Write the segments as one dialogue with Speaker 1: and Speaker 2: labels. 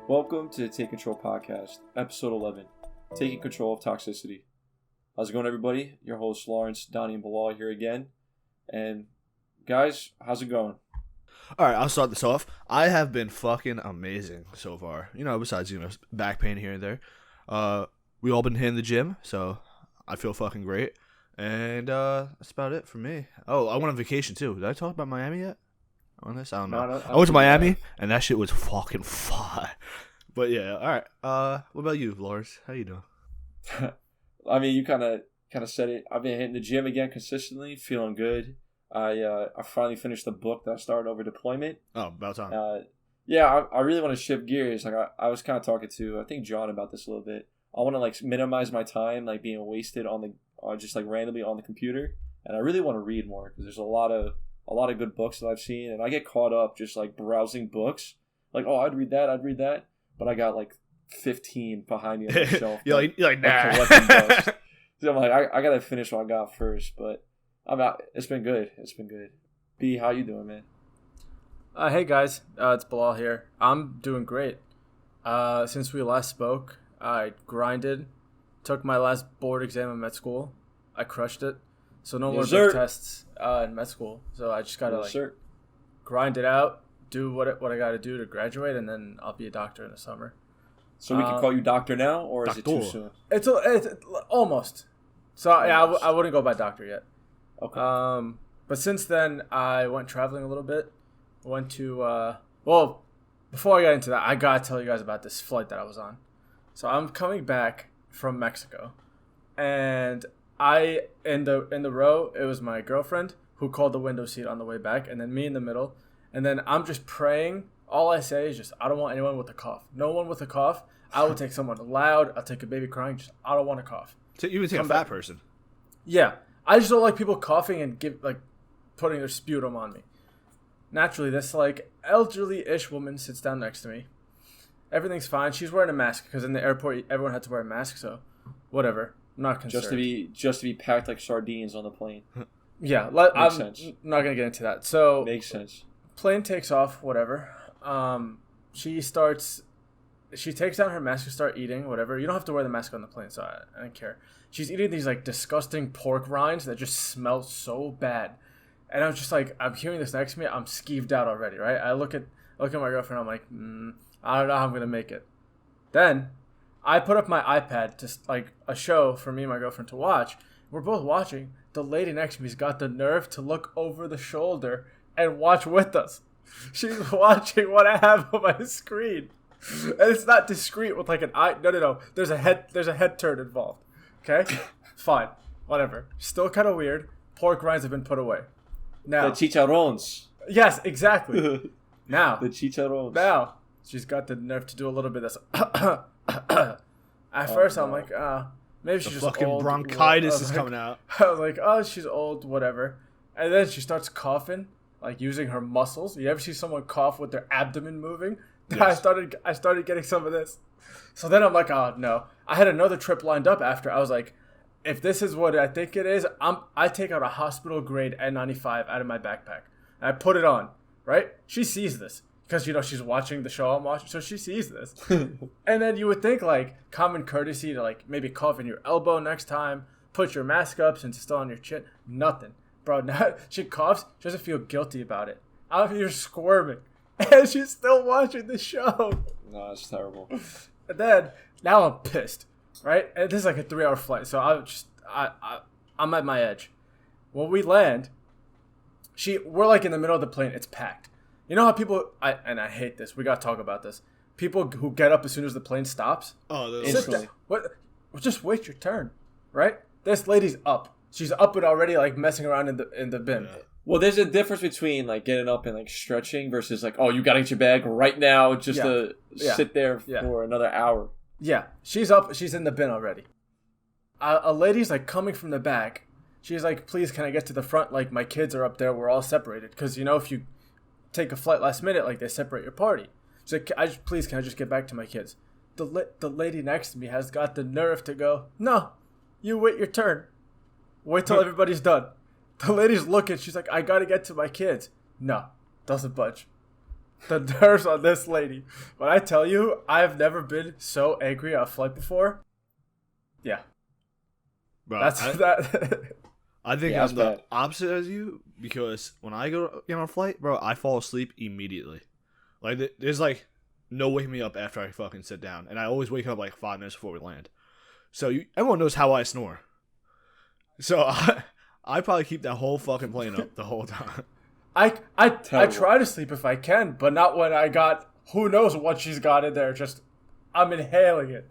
Speaker 1: Welcome to the Take Control Podcast, Episode 11, Taking Control of Toxicity. How's it going, everybody? Your hosts, Lawrence, Donnie, and Bilal here again. And guys, how's it going?
Speaker 2: All right, I'll start this off. I have been fucking amazing so far. Besides, back pain here and there. We all been hitting the gym, so I feel fucking great. And that's about it for me. Oh, I went on vacation too. Did I talk about Miami yet? On this? I don't know. I went to Miami, and that shit was fucking fun. But yeah, all right. What about you, Lars? How you doing?
Speaker 1: I mean, you kind of said it. I've been hitting the gym again consistently, feeling good. I finally finished the book that I started over deployment.
Speaker 2: Oh, about time.
Speaker 1: I really want to shift gears. Like I was kind of talking to I think John about this a little bit. I want to minimize my time being wasted on just randomly on the computer, and I really want to read more because there's a lot of good books that I've seen, and I get caught up just browsing books. I'd read that, but I got 15 behind me on the shelf.
Speaker 2: you're like nah.
Speaker 1: Books. So I'm I gotta finish what I got first, but I'm out. It's been good. B, how you doing, man?
Speaker 3: Hey guys, it's Bilal here. I'm doing great. Since we last spoke, I grinded, took my last board exam in med school. I crushed it. So no more big tests in med school. So I just gotta grind it out, do what I gotta do to graduate, and then I'll be a doctor in the summer.
Speaker 1: So we can call you doctor now, or is it too soon?
Speaker 3: It's almost. So yeah, I wouldn't go by doctor yet.
Speaker 1: Okay.
Speaker 3: But since then I went traveling a little bit. Went to before I get into that, I gotta tell you guys about this flight that I was on. So I'm coming back from Mexico, and in the row, it was my girlfriend who called the window seat on the way back, and then me in the middle, and then I'm just praying. All I say is just, I don't want anyone with a cough. No one with a cough. I will take someone loud. I'll take a baby crying. Just, I don't want a cough.
Speaker 2: So you would take a fat person.
Speaker 3: Yeah, I just don't like people coughing and putting their sputum on me. Naturally, this elderly-ish woman sits down next to me. Everything's fine. She's wearing a mask because in the airport everyone had to wear a mask. So, whatever. I'm not concerned.
Speaker 1: Just to be packed like sardines on the plane.
Speaker 3: Yeah,
Speaker 1: Makes sense.
Speaker 3: Not gonna get into that. So
Speaker 1: makes sense.
Speaker 3: Plane takes off. Whatever. She takes down her mask to start eating. Whatever. You don't have to wear the mask on the plane, so I don't care. She's eating these disgusting pork rinds that just smell so bad, and I'm just I'm hearing this next to me. I'm skeeved out already. Right. I look at my girlfriend. I'm like, I don't know how I'm gonna make it. Then I put up my iPad to a show for me and my girlfriend to watch. We're both watching. The lady next to me's got the nerve to look over the shoulder and watch with us. She's watching what I have on my screen, and it's not discreet with an eye. No. There's a head turn involved. Okay, fine, whatever. Still kind of weird. Pork rinds have been put away. Now
Speaker 1: the chicharrones.
Speaker 3: Yes, exactly. Now
Speaker 1: the chicharrones.
Speaker 3: Now she's got the nerve to do a little bit of this. At first, I'm like, maybe she's just
Speaker 2: fucking
Speaker 3: old.
Speaker 2: Bronchitis is coming out.
Speaker 3: I was like, oh, she's old, whatever. And then she starts coughing, using her muscles. You ever see someone cough with their abdomen moving? Yes. I started getting some of this. So then I'm like, oh no. I had another trip lined up after. I was like, if this is what I think it is, I take out a hospital grade N95 out of my backpack and I put it on. Right? She sees this. Because, she's watching the show I'm watching, so she sees this. And then you would think, common courtesy to, maybe cough in your elbow next time, put your mask up since it's still on your chin. Nothing. Bro, now she coughs, she doesn't feel guilty about it. I'm here squirming. And she's still watching the show.
Speaker 1: No, that's terrible.
Speaker 3: And then, now I'm pissed, right? And this is a 3-hour flight, so I'm at my edge. When we land, we're in the middle of the plane, it's packed. You know how people, and I hate this, we gotta talk about this. People who get up as soon as the plane stops.
Speaker 2: Oh,
Speaker 3: instantly. What? Just wait your turn, right? This lady's up. She's up and already messing around in the bin.
Speaker 1: Yeah. Well, there's a difference between getting up and stretching versus you gotta get your bag right now just to sit there for another hour.
Speaker 3: Yeah, she's up. She's in the bin already. A lady's coming from the back. She's like, please, can I get to the front? My kids are up there. We're all separated because if you take a flight last minute, they separate your party. She's like, please, can I just get back to my kids? The lady next to me has got the nerve to go, no, you wait your turn. Wait till everybody's done. The lady's looking. She's like, I got to get to my kids. No, doesn't budge. the nerves on this lady. When I tell you, I've never been so angry at a flight before. Yeah.
Speaker 2: Bro,
Speaker 3: That.
Speaker 2: I think
Speaker 1: Yeah,
Speaker 2: I'm
Speaker 1: that's
Speaker 2: the
Speaker 1: bad.
Speaker 2: opposite as you because when I get on a flight, bro, I fall asleep immediately. Like there's like no waking me up after I fucking sit down, and I always wake up like 5 minutes before we land. So everyone knows how I snore. So I probably keep that whole fucking plane up the whole time.
Speaker 3: I
Speaker 1: Terrible.
Speaker 3: try to sleep if I can, but not when I got who knows what she's got in there. Just I'm inhaling it.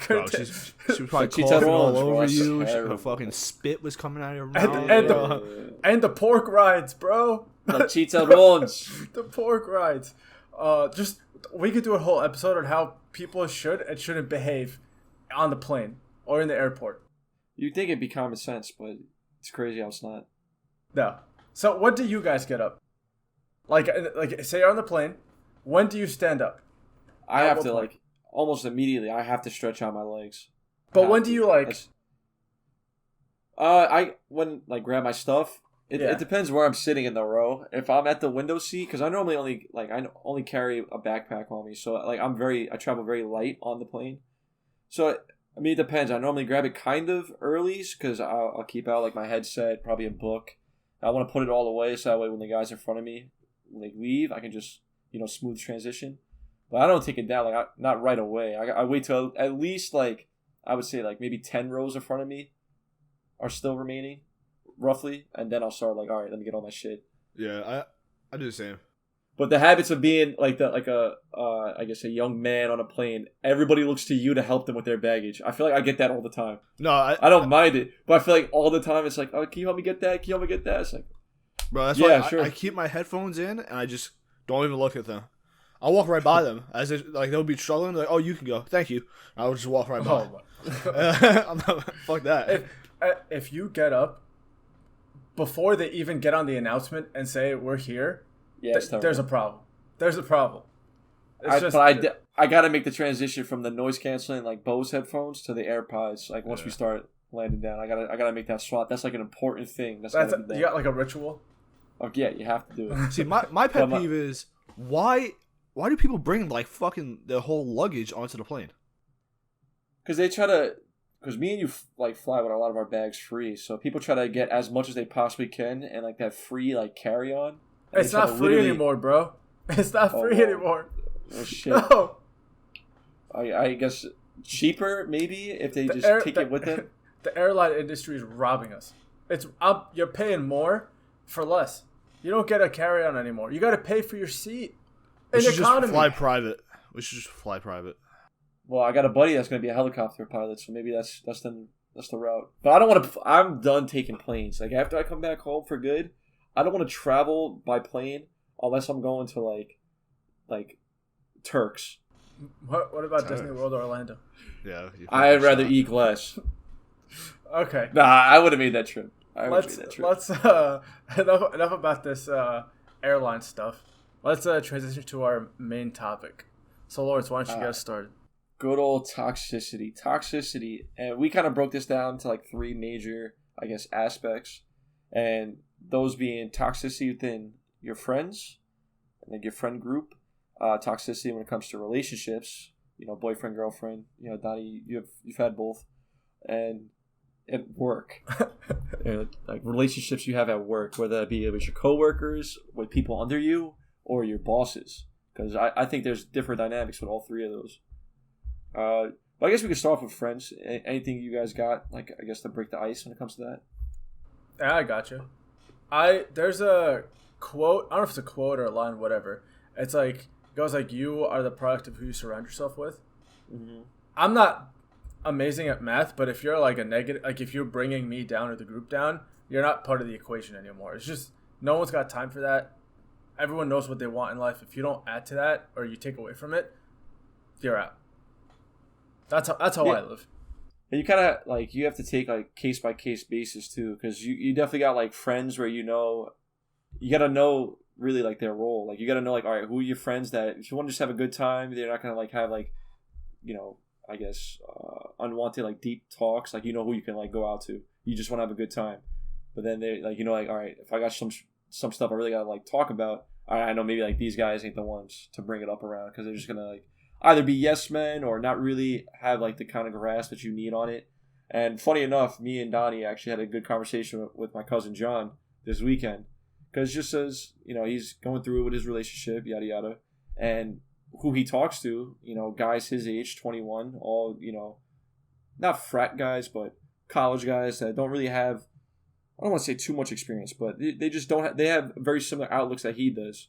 Speaker 2: Bro, she was probably
Speaker 1: Cheetah
Speaker 2: coughing all
Speaker 1: rolls, bro,
Speaker 2: over
Speaker 1: that's
Speaker 2: you. Her
Speaker 1: terrible.
Speaker 2: fucking spit was coming out of your
Speaker 3: And-
Speaker 2: mouth.
Speaker 3: and
Speaker 2: bro.
Speaker 3: and the pork rides, bro.
Speaker 1: Like cheetah rolls.
Speaker 3: The pork rides. Just we could do a whole episode on how people should and shouldn't behave on the plane or in the airport.
Speaker 1: You'd think it'd be common sense, but it's crazy how it's not.
Speaker 3: No. So what do you guys get up? Like say you're on the plane. When do you stand up?
Speaker 1: I
Speaker 3: At
Speaker 1: have
Speaker 3: what
Speaker 1: to
Speaker 3: point?
Speaker 1: like almost immediately. I have to stretch out my legs.
Speaker 3: But
Speaker 1: Have
Speaker 3: when
Speaker 1: to.
Speaker 3: do you like?
Speaker 1: That's- I when like grab my stuff. It
Speaker 3: Yeah.
Speaker 1: depends where I'm sitting in the row. If I'm at the window seat, because I normally only carry a backpack on me, so like I travel very light on the plane. So I mean, it depends. I normally grab it kind of early because I'll keep out like my headset, probably a book. I want to put it all away so that way when the guys in front of me when they leave, I can just smooth transition. But I don't take it down not right away. I wait till at least like I would say like maybe 10 rows in front of me are still remaining, roughly, and then I'll start like, all right, let me get all my shit.
Speaker 2: Yeah, I do the same.
Speaker 1: But the habits of being like I guess a young man on a plane, everybody looks to you to help them with their baggage. I feel like I get that all the time.
Speaker 2: No,
Speaker 1: I don't mind it, but I feel like all the time it's like, oh, can you help me get that? Can you help me get that? It's like,
Speaker 2: bro, that's
Speaker 1: Yeah,
Speaker 2: why
Speaker 1: sure.
Speaker 2: I keep my headphones in and I just don't even look at them. I'll walk right by them as if, like they'll be struggling. Like, oh, you can go, thank you. I'll just walk right by. I'm not, fuck that.
Speaker 3: If you get up before they even get on the announcement and say we're here,
Speaker 1: yeah, it's terrible.
Speaker 3: there's a problem. There's a problem. It's
Speaker 1: I gotta make the transition from the noise canceling like Bose headphones to the AirPods. Like once we start landing down, I gotta make that swap. That's like an important thing. That's gotta be done.
Speaker 3: you got like a ritual.
Speaker 1: Oh, yeah, you have to do it.
Speaker 2: See, my pet
Speaker 1: But
Speaker 2: peeve is why do people bring like fucking their whole luggage onto the plane?
Speaker 1: Because me and you like fly with a lot of our bags free, so people try to get as much as they possibly can and like that free like carry on.
Speaker 3: It's not free anymore, bro. It's not free
Speaker 1: wow.
Speaker 3: anymore.
Speaker 1: Oh shit!
Speaker 3: No.
Speaker 1: I guess cheaper maybe if they just take it with them.
Speaker 3: The airline industry is robbing us. You're paying more for less. You don't get a carry-on anymore. You got to pay for your seat.
Speaker 2: We
Speaker 3: In
Speaker 2: should
Speaker 3: economy.
Speaker 2: just fly private. We should just fly private.
Speaker 1: Well, I got a buddy that's gonna be a helicopter pilot, so maybe that's the route. But I don't want to. I'm done taking planes. Like after I come back home for good, I don't want to travel by plane unless I'm going to like Turks.
Speaker 3: What about Disney World or Orlando?
Speaker 2: Yeah.
Speaker 1: I'd rather eat less.
Speaker 3: Okay.
Speaker 1: Nah, I would have made that trip.
Speaker 3: Let's enough about this airline stuff. Let's transition to our main topic. So, Lawrence, why don't you get us started?
Speaker 1: Good old toxicity, and we kind of broke this down to like 3 major, I guess, aspects, and those being toxicity within your friends, and like your friend group, toxicity when it comes to relationships, boyfriend, girlfriend, Donnie, you've had both, and at work, like relationships you have at work, whether that be with your coworkers, with people under you, or your bosses, because I think there's different dynamics with all 3 of those. But I guess we could start off with friends. Anything you guys got, like, I guess, to break the ice when it comes to that?
Speaker 3: Yeah, I got you. There's a quote. I don't know if it's a quote or a line, whatever. It's like, it goes like, you are the product of who you surround yourself with.
Speaker 1: Mm-hmm.
Speaker 3: I'm not amazing at math, but if you're like a negative, like if you're bringing me down or the group down, you're not part of the equation anymore. It's just, no one's got time for that. Everyone knows what they want in life. If you don't add to that or you take away from it, you're out. That's how I live.
Speaker 1: And you kind of, like, you have to take, like, case-by-case basis, too, because you definitely got, like, friends where you got to know, really, like, their role. Like, you got to know, like, all right, who are your friends that, if you want to just have a good time, they're not going to, like, have, like, I guess, unwanted, like, deep talks. Like, who you can, like, go out to. You just want to have a good time. But then they, like, like, all right, if I got some stuff I really got to, like, talk about, I know maybe like these guys ain't the ones to bring it up around because they're just gonna like either be yes men or not really have like the kind of grasp that you need on it. And funny enough, me and Donnie actually had a good conversation with my cousin John this weekend because just as he's going through it with his relationship, yada yada, and who he talks to, guys his age, 21, all not frat guys, but college guys that don't really have, I don't want to say too much experience, but they just don't have, they have very similar outlooks that he does.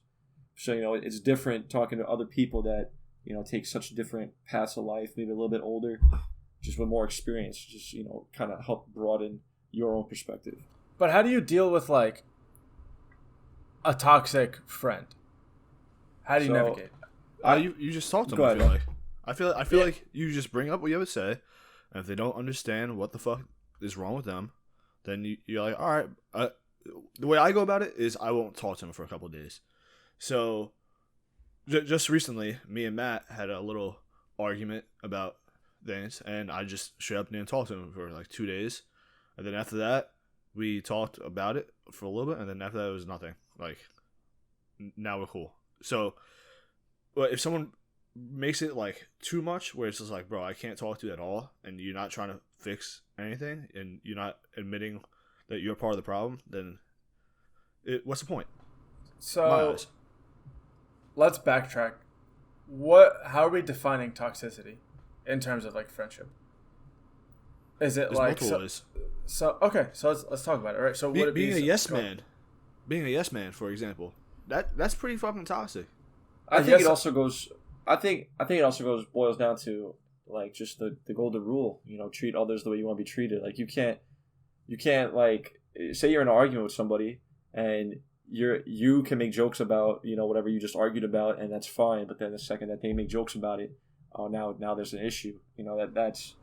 Speaker 1: So, it's different talking to other people that, take such different paths of life, maybe a little bit older, just with more experience, just, kind of help broaden your own perspective.
Speaker 3: But how do you deal with, like, a toxic friend? How do you navigate?
Speaker 2: You just talk to them. I feel like you just bring up what you have to say, and if they don't understand what the fuck is wrong with them, then you're like, all right. The way I go about it is I won't talk to them for a couple of days. So just recently, me and Matt had a little argument about things, and I just straight up didn't talk to him for like 2 days, and then after that, we talked about it for a little bit, and then after that, it was nothing. Like, now we're cool. So, but if someone makes it like too much, where it's just like, bro, I can't talk to you at all, and you're not trying to fix anything, and you're not admitting that you're part of the problem, then what's the point?
Speaker 3: So, let's backtrack. How are we defining toxicity in terms of like friendship? Is it
Speaker 2: There's multiple ways.
Speaker 3: So okay, so let's talk about it. All right. So
Speaker 2: being a yes man, for example, that's pretty fucking toxic.
Speaker 1: I think it also goes boils down to like just the golden rule. Treat others the way you want to be treated. Like you can't like say you're in an argument with somebody and you can make jokes about whatever you just argued about, and that's fine. But then the second that they make jokes about it, oh now there's an issue. That's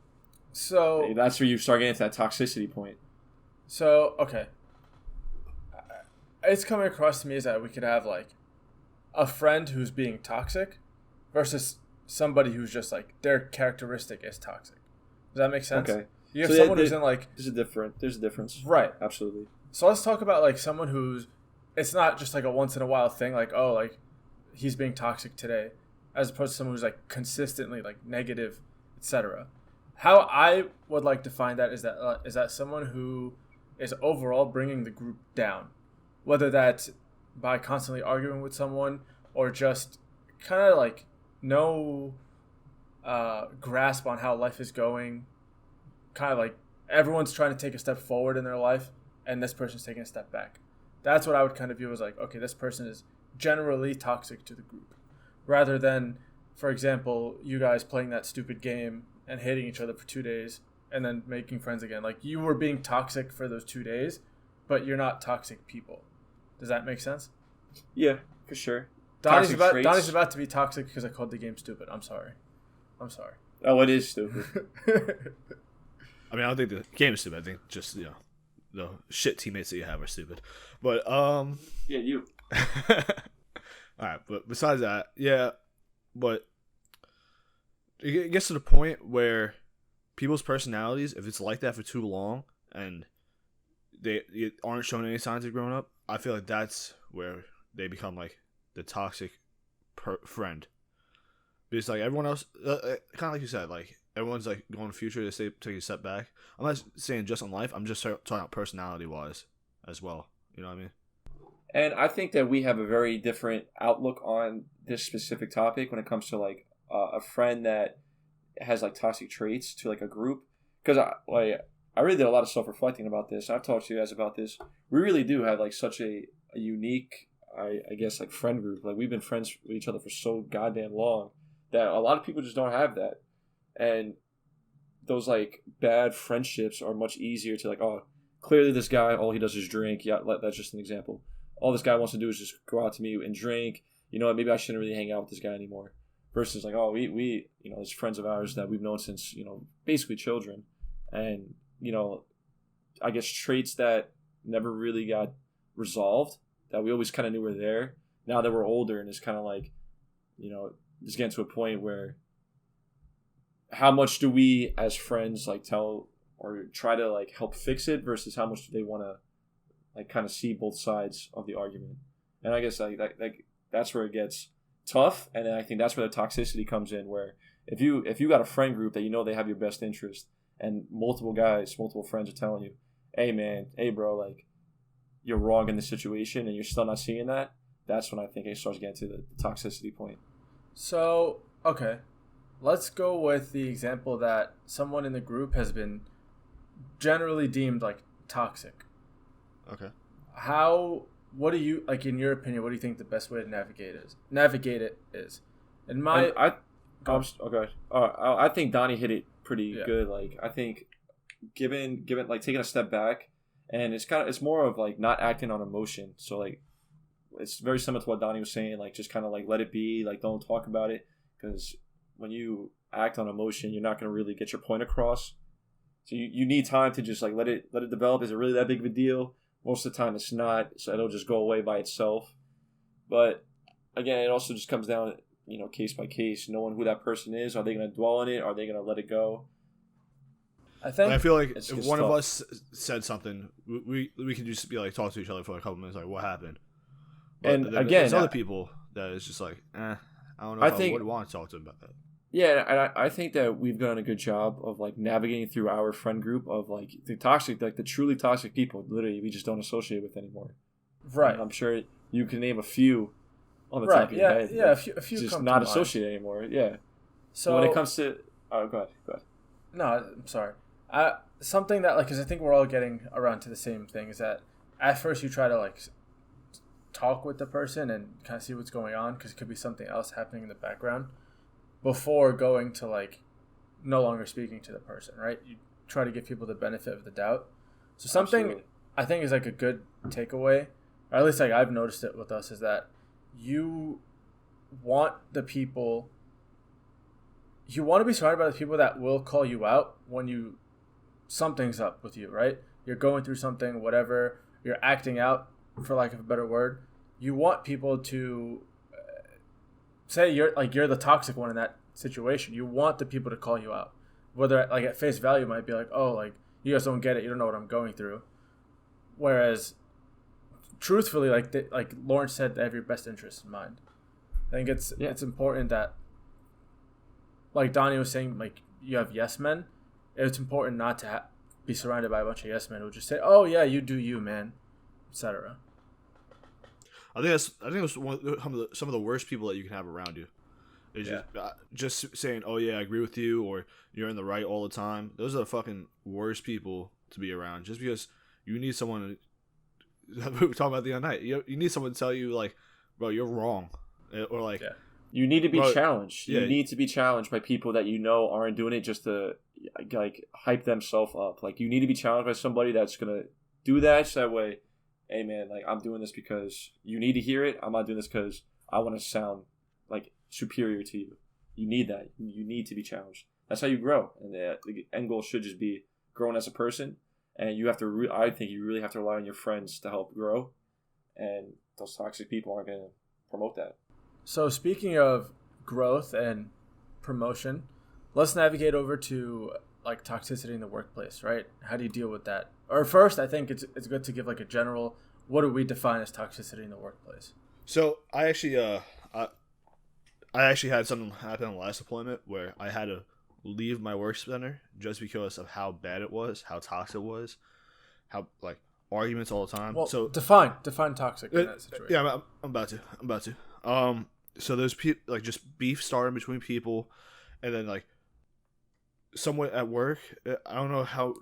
Speaker 1: where you start getting to that toxicity point.
Speaker 3: So okay, it's coming across to me is that we could have like a friend who's being toxic versus somebody who's just like their characteristic is toxic. Does that make sense?
Speaker 1: Okay.
Speaker 3: You have someone who's in like
Speaker 1: there's a difference.
Speaker 3: Right.
Speaker 1: Absolutely.
Speaker 3: So let's talk about like someone who's it's not just like a once in a while thing, like, oh, like he's being toxic today, as opposed to someone who's like consistently like negative, etc. How I would like to find that is that someone who is overall bringing the group down, whether that's by constantly arguing with someone or just kind of like no grasp on how life is going, kind of like everyone's trying to take a step forward in their life and this person's taking a step back. That's what I would kind of view as like, okay, this person is generally toxic to the group, rather than, for example, you guys playing that stupid game and hating each other for 2 days and then making friends again. Like, you were being toxic for those 2 days, but you're not toxic people. Does that make sense?
Speaker 1: Yeah, for sure.
Speaker 3: Donnie's about to be toxic because I called the game stupid. I'm sorry.
Speaker 1: Oh, it is stupid.
Speaker 2: I mean, I don't think the game is stupid. I think just, the shit teammates that you have are stupid. But,
Speaker 1: yeah, you.
Speaker 2: Alright, but besides that, yeah, but it gets to the point where people's personalities, if it's like that for too long and they aren't showing any signs of growing up, I feel like that's where they become like the toxic friend. Because like everyone else, kind of like you said, like everyone's like going to the future, they take a step back. I'm not saying just on life, I'm just talking about personality wise as well. You know what I mean?
Speaker 1: And I think that we have a very different outlook on this specific topic when it comes to like a friend that has like toxic traits to like a group. Because I really did a lot of self-reflecting about this. I've talked to you guys about this. We really do have like such a unique, I guess, like friend group. Like we've been friends with each other for so goddamn long that a lot of people just don't have that. And those like bad friendships are much easier to like, oh, clearly this guy, all he does is drink. Yeah, that's just an example. All this guy wants to do is just go out to me and drink. You know what, maybe I shouldn't really hang out with this guy anymore. Versus like, oh, we there's friends of ours that we've known since, basically children. And, I guess traits that never really got resolved, that we always kind of knew were there. Now that we're older and it's kind of like, just getting to a point where how much do we as friends like tell or try to like help fix it versus how much do they want to like kind of see both sides of the argument. And I guess like that's where it gets tough, and then I think that's where the toxicity comes in, where if you got a friend group that you know they have your best interest, and multiple friends are telling you, hey man, hey bro, like you're wrong in this situation, and you're still not seeing that, that's when I think it starts getting to the toxicity point.
Speaker 3: So, okay, let's go with the example that someone in the group has been generally deemed like toxic.
Speaker 2: Okay.
Speaker 3: What do you, like, in your opinion, what do you think the best way to navigate it is? In my,
Speaker 1: okay. I think Donnie hit it pretty good. Like, I think given like taking a step back, and it's more of like not acting on emotion. So like, it's very similar to what Donnie was saying. Like, just kind of like let it be. Like, don't talk about it, because when you act on emotion, you're not going to really get your point across. So you need time to just like let it develop. Is it really that big of a deal? Most of the time it's not, so it'll just go away by itself. But again, it also just comes down, case by case, knowing who that person is. Are they going to dwell on it? Are they going to let it go?
Speaker 2: I feel like if one of us said something, we can just be like talk to each other for a couple minutes, like what happened. But
Speaker 1: and again,
Speaker 2: there's other people that is just like, I don't know. I would want to talk to them about that.
Speaker 1: Yeah, and I think that we've done a good job of like navigating through our friend group of like the toxic, like the truly toxic people. Literally, we just don't associate with anymore.
Speaker 3: Right.
Speaker 1: And I'm sure you can name a few on the top of your head.
Speaker 3: Yeah, a few
Speaker 1: just not associated anymore. Yeah. So when it comes to, go ahead.
Speaker 3: No, I'm sorry. Something that, like, because I think we're all getting around to the same thing, is that at first you try to like talk with the person and kind of see what's going on, because it could be something else happening in the background, before going to like no longer speaking to the person, right? You try to give people the benefit of the doubt. So something Absolutely. I think is like a good takeaway, or at least like I've noticed it with us, is that you want to be surrounded by the people that will call you out when something's up with you, right? You're going through something, whatever, you're acting out, for lack of a better word. You want people to say you're the toxic one in that situation. You want the people to call you out, whether like at face value might be like, oh, like you guys don't get it, you don't know what I'm going through. Whereas, truthfully, like Lawrence said, they have your best interest in mind. I think it's important that, like Donnie was saying, like you have yes men. It's important not to be surrounded by a bunch of yes men who just say, "Oh yeah, you do you, man," etc.
Speaker 2: I think it's some of the worst people that you can have around you. Is just saying, "Oh yeah, I agree with you," or "You're in the right all the time." Those are the fucking worst people to be around. Just because you need someone. We were talking about the other night. You need someone to tell you like, "Bro, you're wrong," or like.
Speaker 1: Yeah. You need to be challenged. You need to be challenged by people that you know aren't doing it just to like hype themselves up. Like you need to be challenged by somebody that's gonna do that. So that way, hey man, like I'm doing this because you need to hear it. I'm not doing this because I want to sound like superior to you. You need that. You need to be challenged. That's how you grow. And the end goal should just be growing as a person. And you have to. I think you really have to rely on your friends to help grow. And those toxic people aren't gonna promote that.
Speaker 3: So speaking of growth and promotion, let's navigate over to like toxicity in the workplace, right? How do you deal with that? Or first, I think it's good to give like a general, what do we define as toxicity in the workplace?
Speaker 2: So I actually had something happen in the last deployment where I had to leave my work center just because of how bad it was, how toxic it was, how like arguments all the time.
Speaker 3: Well,
Speaker 2: so
Speaker 3: define toxic in that situation.
Speaker 2: Yeah, I'm about to. So there's like just beef starting between people, and then like someone at work. I don't know how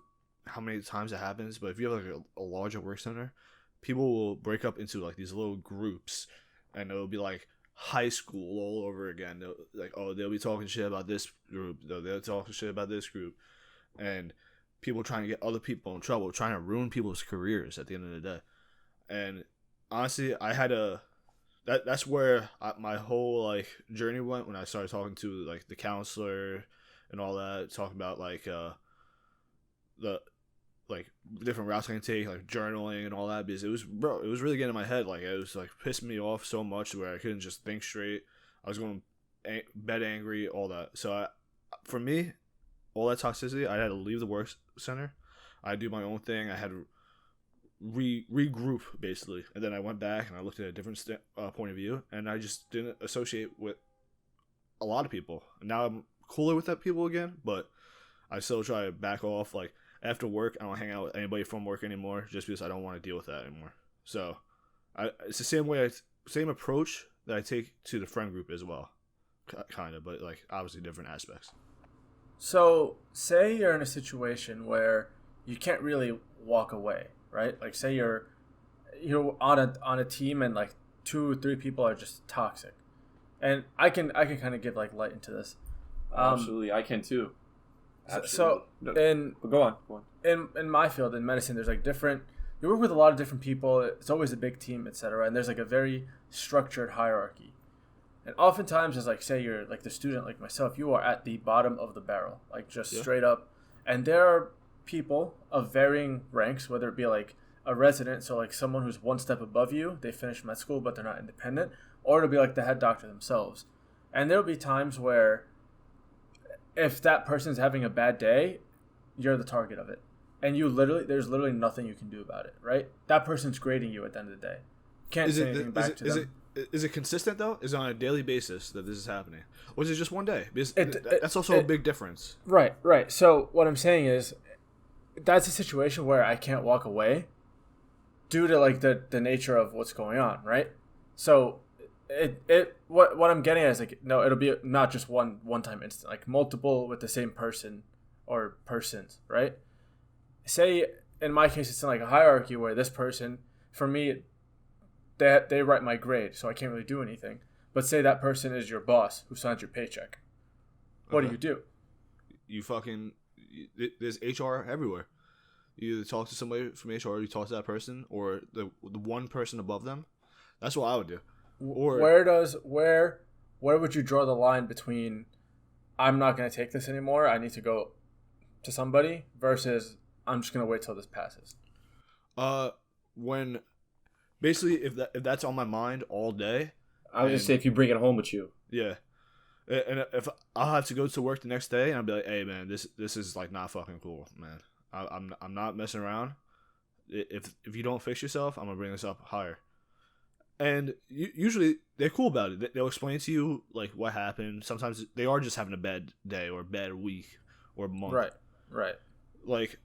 Speaker 2: many times it happens, but if you have like a larger work center, people will break up into like these little groups, and it'll be like high school all over again. They'll be talking shit about this group. They'll talking shit about this group, and people trying to get other people in trouble, trying to ruin people's careers at the end of the day. And honestly, I had a. That's where my whole like journey went when I started talking to like the counselor and all that, talking about like the like different routes I can take, like journaling and all that, because it was really getting in my head. Like it was like pissing me off so much where I couldn't just think straight. I was going bed angry, all that. So for me, all that toxicity, I had to leave the work center. I do my own thing. I had to regroup basically, and then I went back and I looked at a different point of view, and I just didn't associate with a lot of people. And now I'm cooler with that people again, but I still try to back off. Like after work, I don't hang out with anybody from work anymore, just because I don't want to deal with that anymore. So it's the same approach that I take to the friend group as well, kind of, but like obviously different aspects.
Speaker 3: So, say you're in a situation where you can't really walk away, right? Like, say you're on a team and like 2 or 3 people are just toxic, and I can kind of give like light into this.
Speaker 1: Absolutely, I can too.
Speaker 3: Absolutely. So,
Speaker 1: but go on.
Speaker 3: In my field, in medicine, there's like different. You work with a lot of different people. It's always a big team, etc. And there's like a very structured hierarchy. And oftentimes, as like say you're like the student like myself, you are at the bottom of the barrel, like just straight up. And there are people of varying ranks, whether it be like a resident, so like someone who's one step above you, they finished med school but they're not independent, or it'll be like the head doctor themselves. And there'll be times where if that person's having a bad day, you're the target of it. And there's literally nothing you can do about it, right? That person's grading you at the end of the day. Can't say anything back to them.
Speaker 2: Is it consistent though? Is it on a daily basis that this is happening, or is it just one day? Because that's also a big difference.
Speaker 3: Right. So what I'm saying is, that's a situation where I can't walk away, due to like the nature of what's going on, right? So, what I'm getting at is like no, it'll be not just one time incident, like multiple with the same person or persons, right? Say in my case, it's in like a hierarchy where this person, for me, they write my grade, so I can't really do anything. But say that person is your boss who signs your paycheck. What do?
Speaker 2: There's HR everywhere. You either talk to somebody from HR, or you talk to that person, or the one person above them. That's what I would do. Or
Speaker 3: where would you draw the line between I'm not going to take this anymore, I need to go to somebody, versus I'm just going to wait till this passes?
Speaker 2: When basically if that's on my mind all day,
Speaker 1: I would just say if you bring it home with you.
Speaker 2: Yeah. And if I'll have to go to work the next day, and I'll be like, "Hey, man, this is like not fucking cool, man. I'm not messing around. If you don't fix yourself, I'm gonna bring this up higher." And usually they're cool about it. They'll explain to you like what happened. Sometimes they are just having a bad day or a bad week or a month.
Speaker 3: Right.
Speaker 2: Like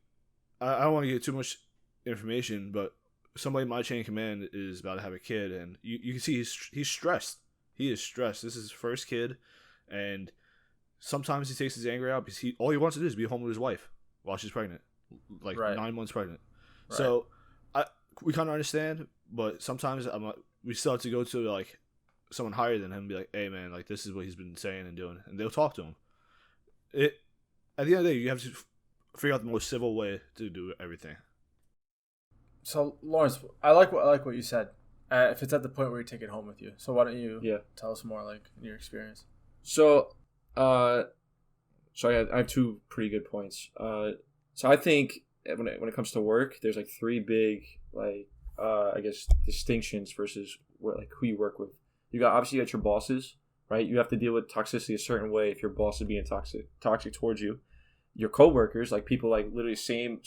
Speaker 2: I don't want to get too much information, but somebody in my chain of command is about to have a kid, and you can see he's stressed. He is stressed. This is his first kid, and sometimes he takes his anger out because all he wants to do is be home with his wife while she's pregnant, like 9 months pregnant. Right. So we kind of understand, but sometimes we still have to go to like someone higher than him and be like, "Hey, man, like this is what he's been saying and doing," and they'll talk to him. At the end of the day, you have to figure out the most civil way to do everything.
Speaker 3: So Lawrence, I like what you said. If it's at the point where you take it home with you, so why don't you tell us more like your experience?
Speaker 1: So, I have 2 pretty good points. So I think when it comes to work, there's like 3 big like I guess distinctions versus like who you work with. You got your bosses, right? You have to deal with toxicity a certain way if your boss is being toxic towards you. Your coworkers, like people like literally same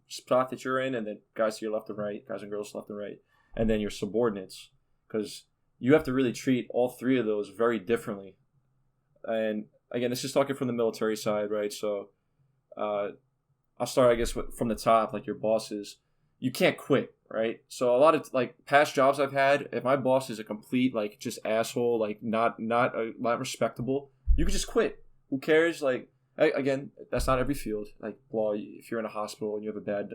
Speaker 1: spot that you're in, and then guys to your left and right, guys and girls left and right, and then your subordinates, because you have to really treat all 3 of those very differently. And again, this is talking from the military side, right? So I'll start, I guess, from the top, like your bosses. You can't quit, right? So a lot of like past jobs I've had, if my boss is a complete like just asshole, like not respectable, you can just quit. Who cares? Like, again, that's not every field. Like law, if you're in a hospital and you have a bad,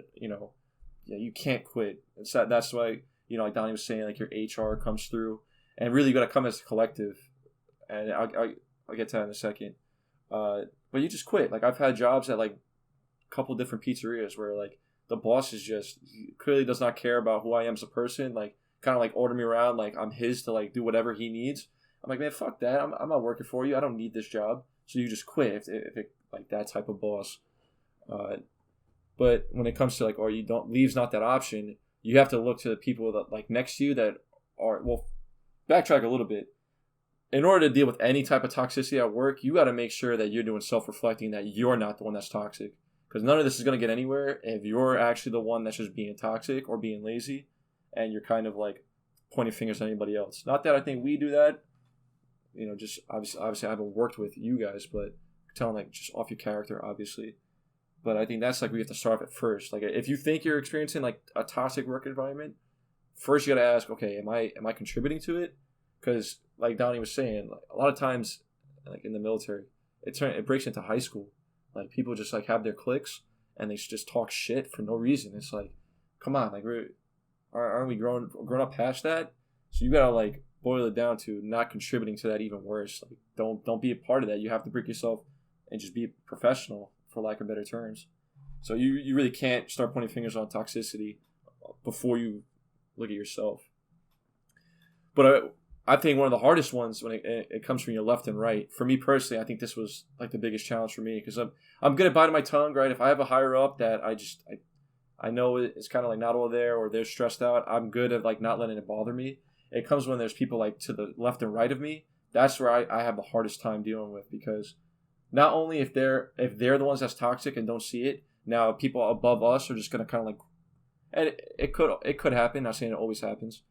Speaker 1: you can't quit. And so that's why, like Donnie was saying, like your HR comes through, and really you got to come as a collective. And I'll get to that in a second. But you just quit. Like I've had jobs at like a couple different pizzerias where like the boss is just clearly does not care about who I am as a person. Like kind of like order me around, like I'm his to like do whatever he needs. I'm like, man, fuck that. I'm not working for you. I don't need this job. So you just quit if it like that type of boss. But when it comes to like, or you don't, leave's not that option. You have to look to the people that like next to you that are, well, backtrack a little bit. In order to deal with any type of toxicity at work, you got to make sure that you're doing self-reflecting, that you're not the one that's toxic. Because none of this is going to get anywhere if you're actually the one that's just being toxic or being lazy, and you're kind of like pointing fingers at anybody else. Not that I think we do that. Just obviously I haven't worked with you guys, but telling like just off your character, obviously. But I think that's like we have to start at first. Like if you think you're experiencing like a toxic work environment, first you got to ask, okay, am I contributing to it? Because like Donnie was saying, like, a lot of times, like in the military, it breaks into high school. Like people just like have their cliques and they just talk shit for no reason. It's like, come on, like aren't we grown up past that? So you gotta like boil it down to not contributing to that even worse. Like don't be a part of that. You have to break yourself and just be professional, for lack of better terms. So you really can't start pointing fingers on toxicity before you look at yourself. But I think one of the hardest ones when it comes from your left and right. For me personally, I think this was like the biggest challenge for me because I'm good at biting my tongue, right? If I have a higher up that I know it's kind of like not all there or they're stressed out, I'm good at like not letting it bother me. It comes when there's people like to the left and right of me. That's where I have the hardest time dealing with, because not only if they're the ones that's toxic and don't see it, now people above us are just gonna kind of like, and it could happen. Not saying it always happens.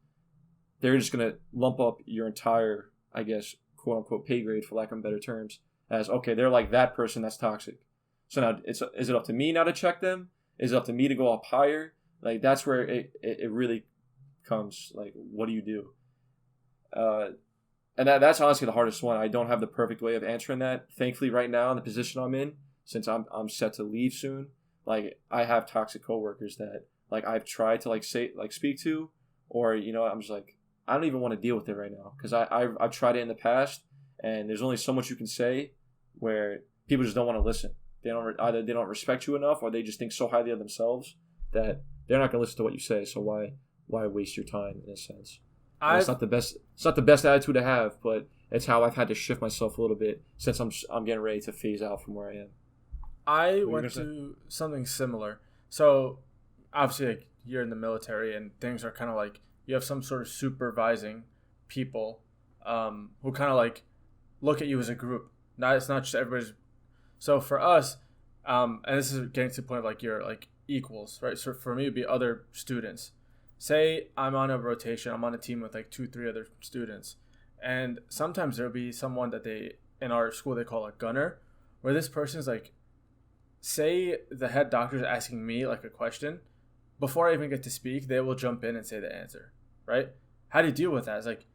Speaker 1: They're just gonna lump up your entire, I guess, quote unquote pay grade, for lack of better terms, as okay, they're like that person that's toxic. So now is it up to me now to check them? Is it up to me to go up higher? Like that's where it really comes. Like, what do you do? And that's honestly the hardest one. I don't have the perfect way of answering that. Thankfully, right now in the position I'm in, since I'm set to leave soon, like I have toxic coworkers that like I've tried to like speak to, or I'm just like I don't even want to deal with it right now because I've tried it in the past, and there's only so much you can say where people just don't want to listen. They don't respect you enough, or they just think so highly of themselves that they're not going to listen to what you say. So why waste your time in a sense? It's not the best attitude to have, but it's how I've had to shift myself a little bit since I'm getting ready to phase out from where I am.
Speaker 3: I went to something similar. So obviously, like, you're in the military, and things are kind of like you have some sort of supervising people who kind of like look at you as a group. It's not just everybody's. So for us, and this is getting to the point of like you're like equals, right? So for me, it'd be other students. Say I'm on a rotation, I'm on a team with like 2-3 other students, and sometimes there'll be someone that in our school they call a gunner, where this person's like, say the head doctor's asking me like a question, before I even get to speak, they will jump in and say the answer, right? How do you deal with that? It's like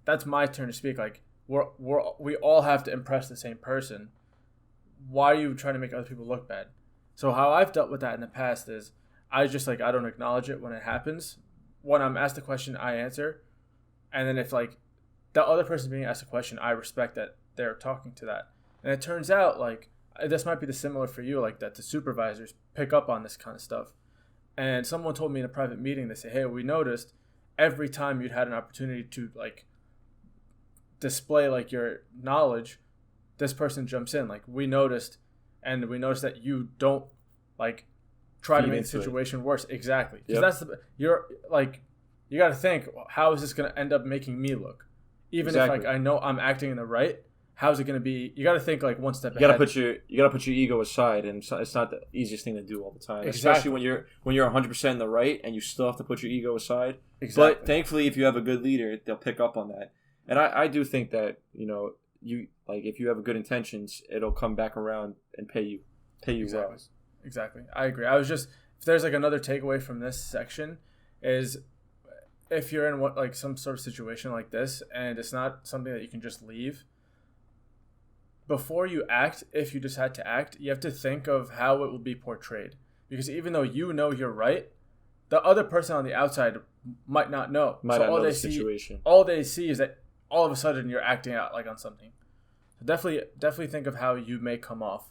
Speaker 3: that's my turn to speak. Like we all have to impress the same person. Why are you trying to make other people look bad? So how I've dealt with that in the past is I just like I don't acknowledge it when it happens. When I'm asked a question, I answer, and then if like the other person being asked a question, I respect that they're talking to that. And it turns out like this might be the similar for you, like that the supervisors pick up on this kind of stuff. And someone told me in a private meeting, they say, "Hey, we noticed every time you'd had an opportunity to like display like your knowledge, this person jumps in. Like we noticed that you don't like try to make the situation worse." Exactly. Because you're like, you got to think, how is this going to end up making me look? Even if like I know I'm acting in the right, how's it going to be? You got to think like one step ahead.
Speaker 1: You got to put your ego aside, and it's not the easiest thing to do all the time, especially when you're 100% in the right, and you still have to put your ego aside. Exactly. But thankfully, if you have a good leader, they'll pick up on that. And I do think that you like if you have good intentions, it'll come back around and pay you
Speaker 3: exactly.
Speaker 1: well.
Speaker 3: Exactly. I agree. I was just, if there's like another takeaway from this section is if you're in like some sort of situation like this and it's not something that you can just leave, before you act, if you decide to act, you have to think of how it will be portrayed. Because even though you know you're right, the other person on the outside might not know. All they see is that all of a sudden you're acting out like on something. So definitely think of how you may come off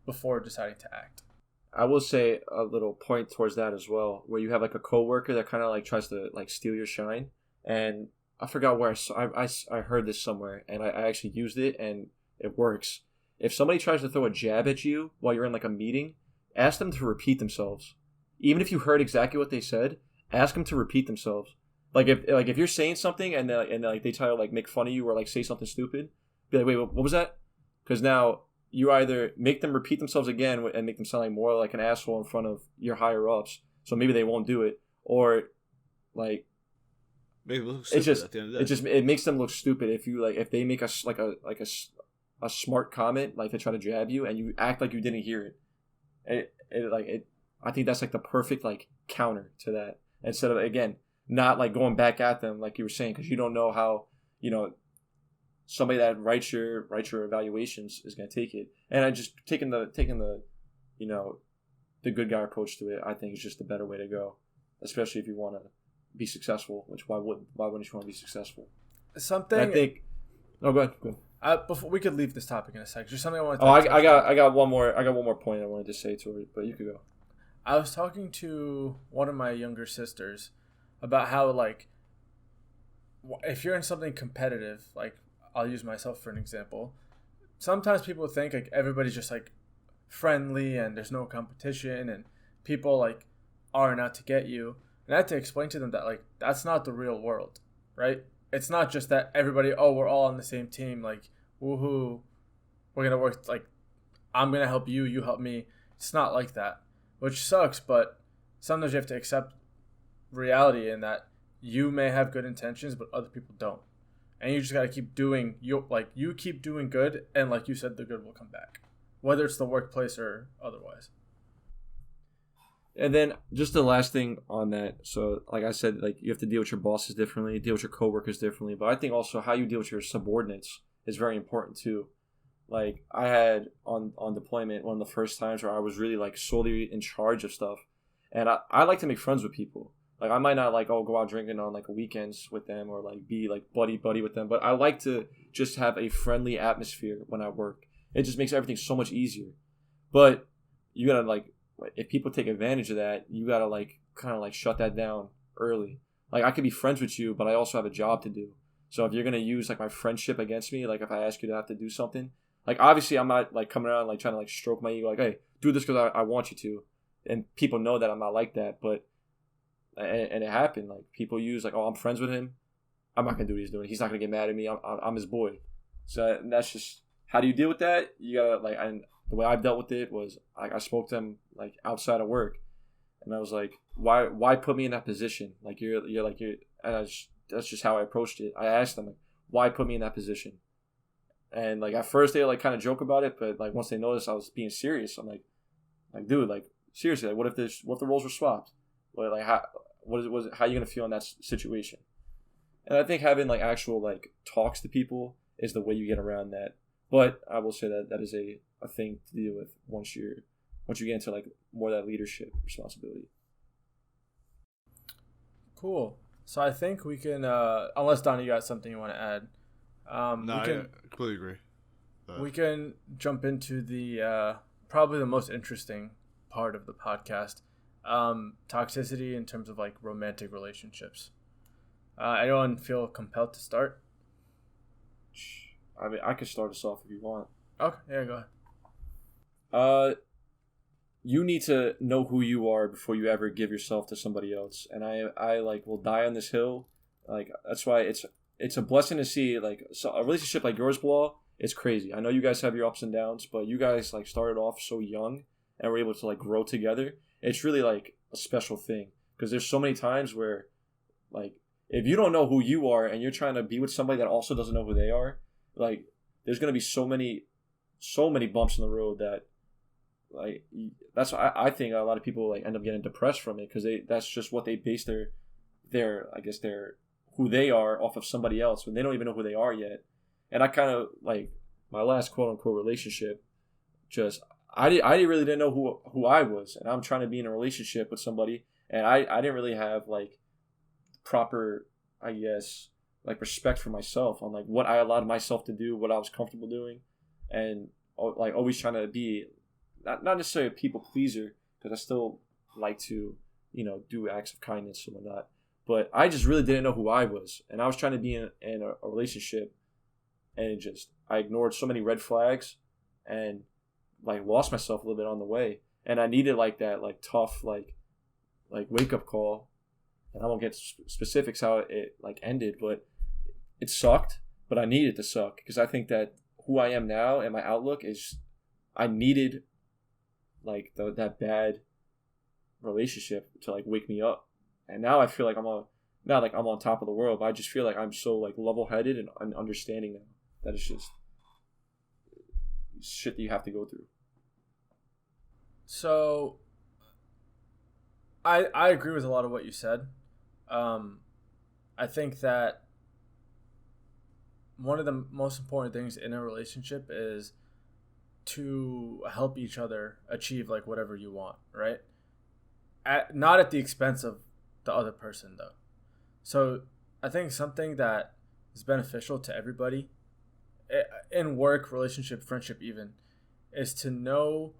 Speaker 3: before deciding to act.
Speaker 1: I will say a little point towards that as well, where you have like a coworker that kind of like tries to like steal your shine. And I forgot where I heard this somewhere, and I actually used it, and it works. If somebody tries to throw a jab at you while you're in like a meeting, ask them to repeat themselves. Even if you heard exactly what they said, ask them to repeat themselves. Like if you're saying something and they try to like make fun of you or like say something stupid, be like, wait, what was that? Because now you either make them repeat themselves again and make them sound like more like an asshole in front of your higher ups, so maybe they won't do it, or like
Speaker 2: Make it look stupid at the end of the day.
Speaker 1: it makes them look stupid if they make a smart comment, like they try to jab you and you act like you didn't hear it. I think that's like the perfect like counter to that, instead of, again, not like going back at them like you were saying, because you don't know how, you know, somebody that writes your evaluations is going to take it. And I just taking the you know, the good guy approach to it, I think is just the better way to go, especially if you want to be successful. Which why wouldn't you want to be successful?
Speaker 3: Something
Speaker 1: And I think. Oh, go ahead.
Speaker 3: Before we could leave this topic in a sec. Just something I want to.
Speaker 1: Oh, I got one more point I wanted to say to it, but you could go.
Speaker 3: I was talking to one of my younger sisters about how, like, if you're in something competitive, like, I'll use myself for an example. Sometimes people think like everybody's just like friendly and there's no competition and people like aren't out to get you. And I had to explain to them that like that's not the real world, right? It's not just that everybody, oh, we're all on the same team, like, woohoo, we're gonna work, like, I'm gonna help you, you help me. It's not like that, which sucks, but sometimes you have to accept reality in that you may have good intentions, but other people don't. And you just gotta keep doing, you keep doing good, and like you said, the good will come back, whether it's the workplace or otherwise.
Speaker 1: And then just the last thing on that. So like I said, like you have to deal with your bosses differently, deal with your coworkers differently. But I think also how you deal with your subordinates is very important too. Like I had on deployment one of the first times where I was really like solely in charge of stuff. And I like to make friends with people. Like I might not like, go out drinking on like weekends with them or like be like buddy with them. But I like to just have a friendly atmosphere when I work. It just makes everything so much easier. But you gotta like, if people take advantage of that, you gotta like kind of like shut that down early. Like I could be friends with you, but I also have a job to do. So if you're gonna use like my friendship against me, like if I ask you to have to do something, like obviously I'm not like coming around like trying to like stroke my ego, like, hey, do this because I want you to, and people know that I'm not like that. But and it happened. Like people use like, oh, I'm friends with him, I'm not gonna do what he's doing. He's not gonna get mad at me. I'm his boy. So that's just how do you deal with that? You gotta like and. The way I've dealt with it was I spoke to them like outside of work, and I was like, why put me in that position? Like you're and that's just how I approached it. I asked them like, why put me in that position? And like at first they like kind of joke about it, but like once they noticed I was being serious, I'm like dude, like seriously, like what if the roles were swapped? What like how how are you gonna feel in that situation? And I think having like actual like talks to people is the way you get around that. But I will say that is a thing to deal with once you get into like more of that leadership responsibility.
Speaker 3: Cool. So I think we can, unless Don, you got something you want to add.
Speaker 2: I completely agree.
Speaker 3: We can jump into the probably the most interesting part of the podcast, toxicity in terms of like romantic relationships. Anyone feel compelled to start?
Speaker 1: I mean, I could start us off if you want.
Speaker 3: Okay, yeah, go ahead.
Speaker 1: You need to know who you are before you ever give yourself to somebody else. And I like will die on this hill. Like that's why it's a blessing to see like a relationship like yours, Bilal. It's crazy. I know you guys have your ups and downs, but you guys like started off so young and were able to like grow together. It's really like a special thing because there's so many times where like if you don't know who you are and you're trying to be with somebody that also doesn't know who they are, like there's gonna be so many bumps in the road that like that's why I think a lot of people like end up getting depressed from it because that's just what they base their I guess their who they are off of somebody else when they don't even know who they are yet. And I kind of like my last quote unquote relationship, just I really didn't know who I was, and I'm trying to be in a relationship with somebody, and I didn't really have like proper I guess like respect for myself on like what I allowed myself to do, what I was comfortable doing, and like always trying to be not necessarily a people pleaser because I still like to do acts of kindness and whatnot, but I just really didn't know who I was, and I was trying to be in a relationship, and I ignored so many red flags, and like lost myself a little bit on the way, and I needed like that like tough like wake up call. And I won't get specifics how it like ended, but it sucked. But I needed to suck because I think that who I am now and my outlook is I needed like that bad relationship to like wake me up, and now I feel like not like I'm on top of the world, but I just feel like I'm so like level-headed and understanding now that it's just shit that you have to go through.
Speaker 3: So I agree with a lot of what you said. I think that one of the most important things in a relationship is to help each other achieve like whatever you want, right? Not at the expense of the other person though. So I think something that is beneficial to everybody in work, relationship, friendship even, is to know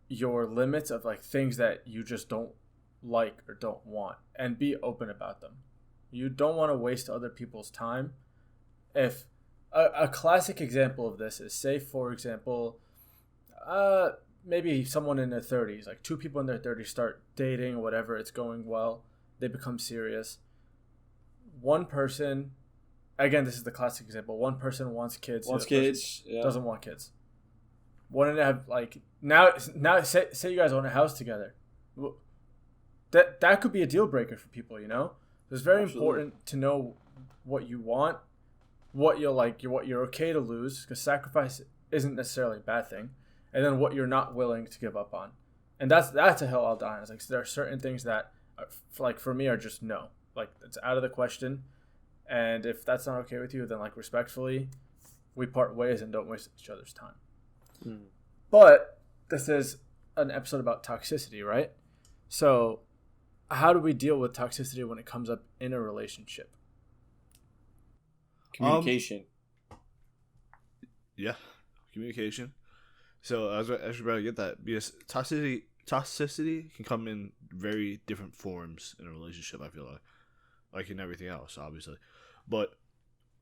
Speaker 3: your limits of like things that you just don't like or don't want and be open about them. You don't want to waste other people's time. If a classic example of this is, say for example, maybe someone in their 30s, like two people in their 30s start dating, whatever, it's going well, they become serious. One person, again, this is the classic example, one person wants kids,
Speaker 1: Yeah.
Speaker 3: doesn't want kids. Wanted to have like now say you guys own a house together. That could be a deal breaker for people, you know? It's very important to know what you want, what you'll like, what you're okay to lose, because sacrifice isn't necessarily a bad thing, and then what you're not willing to give up on. And that's a hill I'll die on. It's like, so there are certain things that like for me are just no. Like it's out of the question. And if that's not okay with you, then like respectfully, we part ways and don't waste each other's time. But this is an episode about toxicity, right? So how do we deal with toxicity when it comes up in a relationship?
Speaker 1: Communication.
Speaker 2: Yeah, communication. So I was about to get that, because toxicity can come in very different forms in a relationship, I feel like in everything else, obviously. But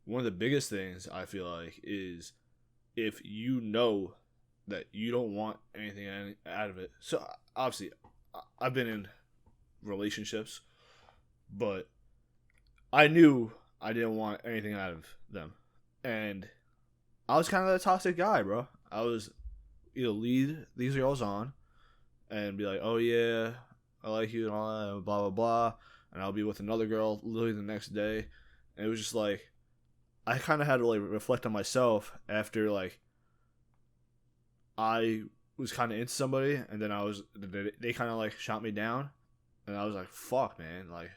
Speaker 2: one of the biggest things I feel like is if you know that you don't want anything out of it. So obviously, I've been in relationships, but I knew I didn't want anything out of them, and I was kind of a toxic guy, bro. I was either lead these girls on and be like, oh yeah, I like you and all that, blah blah blah, and I'll be with another girl literally the next day. And it was just like, I kind of had to like reflect on myself after like I was kind of into somebody, and then they kind of like shot me down, and I was like, fuck, man, like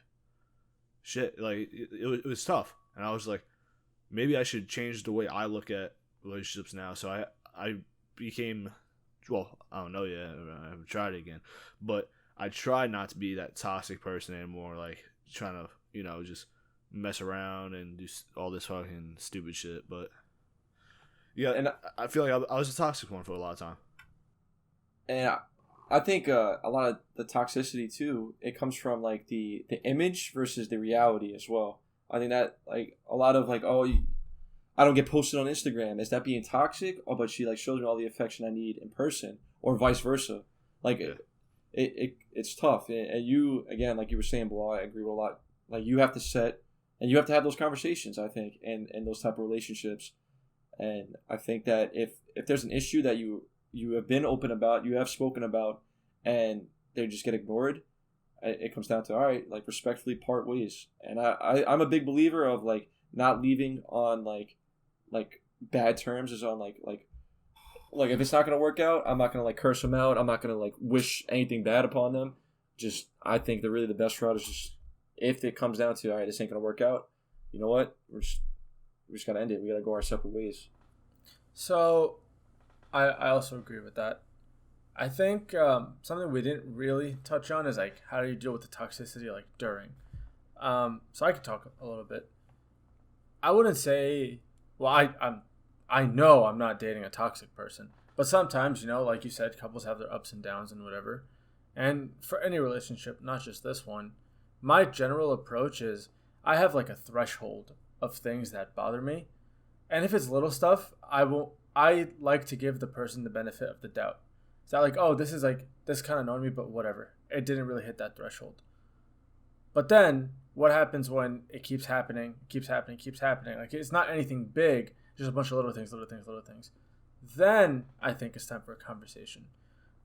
Speaker 2: shit, like it was tough. And I was like, maybe I should change the way I look at relationships now. So I became, well, I don't know yet, I haven't tried it again, but I try not to be that toxic person anymore, like trying to, you know, just mess around and do all this fucking stupid shit. But yeah, and I feel like I was a toxic one for a lot of time.
Speaker 1: And I think a lot of the toxicity too, it comes from like the image versus the reality as well. I think that like a lot of like, I don't get posted on Instagram. Is that being toxic? Oh, but she like shows me all the affection I need in person, or vice versa. Like it's tough. And you, again, like you were saying, Bilal, I agree with a lot. Like you have to set, and you have to have those conversations, I think, and those type of relationships. And I think that if there's an issue that you have been open about, you have spoken about, and they just get ignored, it comes down to, all right, like respectfully part ways. And I'm a big believer of like not leaving on like bad terms, is on like if it's not gonna work out, I'm not gonna like curse them out. I'm not gonna like wish anything bad upon them. Just I think that really the best route is just, if it comes down to, all right, this ain't gonna work out, you know what? We're just gotta end it. We gotta go our separate ways. So
Speaker 3: I also agree with that. I think something we didn't really touch on is like, how do you deal with the toxicity like during? So I could talk a little bit. I wouldn't say, well, I know I'm not dating a toxic person, but sometimes, you know, like you said, couples have their ups and downs and whatever. And for any relationship, not just this one, my general approach is I have like a threshold of things that bother me. And if it's little stuff, I like to give the person the benefit of the doubt. It's not like, oh, this kind of annoyed me, but whatever. It didn't really hit that threshold. But then what happens when it keeps happening? Like, it's not anything big, just a bunch of little things. then I think it's time for a conversation.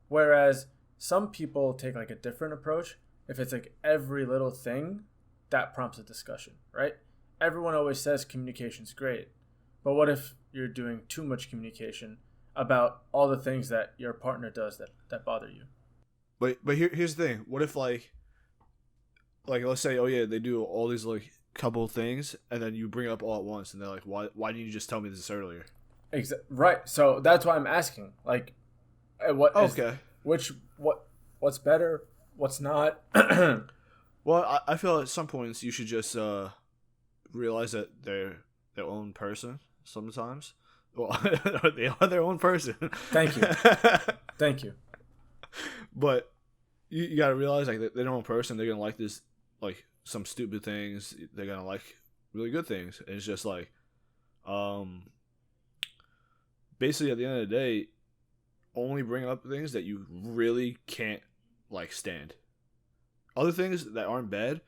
Speaker 3: Whereas some people take like a different approach. If it's like every little thing, that prompts a discussion, right? Everyone always says communication's great. But what if you're doing too much communication about all the things that your partner does that bother you?
Speaker 2: But here's the thing. What if like let's say, oh yeah, they do all these like couple things, and then you bring it up all at once, and they're like, why didn't you just tell me this earlier?
Speaker 3: Right. So that's why I'm asking. Like,
Speaker 2: okay,
Speaker 3: what's better? What's not?
Speaker 2: Well, I feel at some points you should just realize that they're their own person sometimes. Well, they are their own person.
Speaker 3: Thank you. Thank you.
Speaker 2: But you gotta realize like they're their own person. They're gonna like this, like some stupid things. They're gonna like really good things. And it's just like, basically at the end of the day, only bring up things that you really can't like stand. Other things that aren't bad,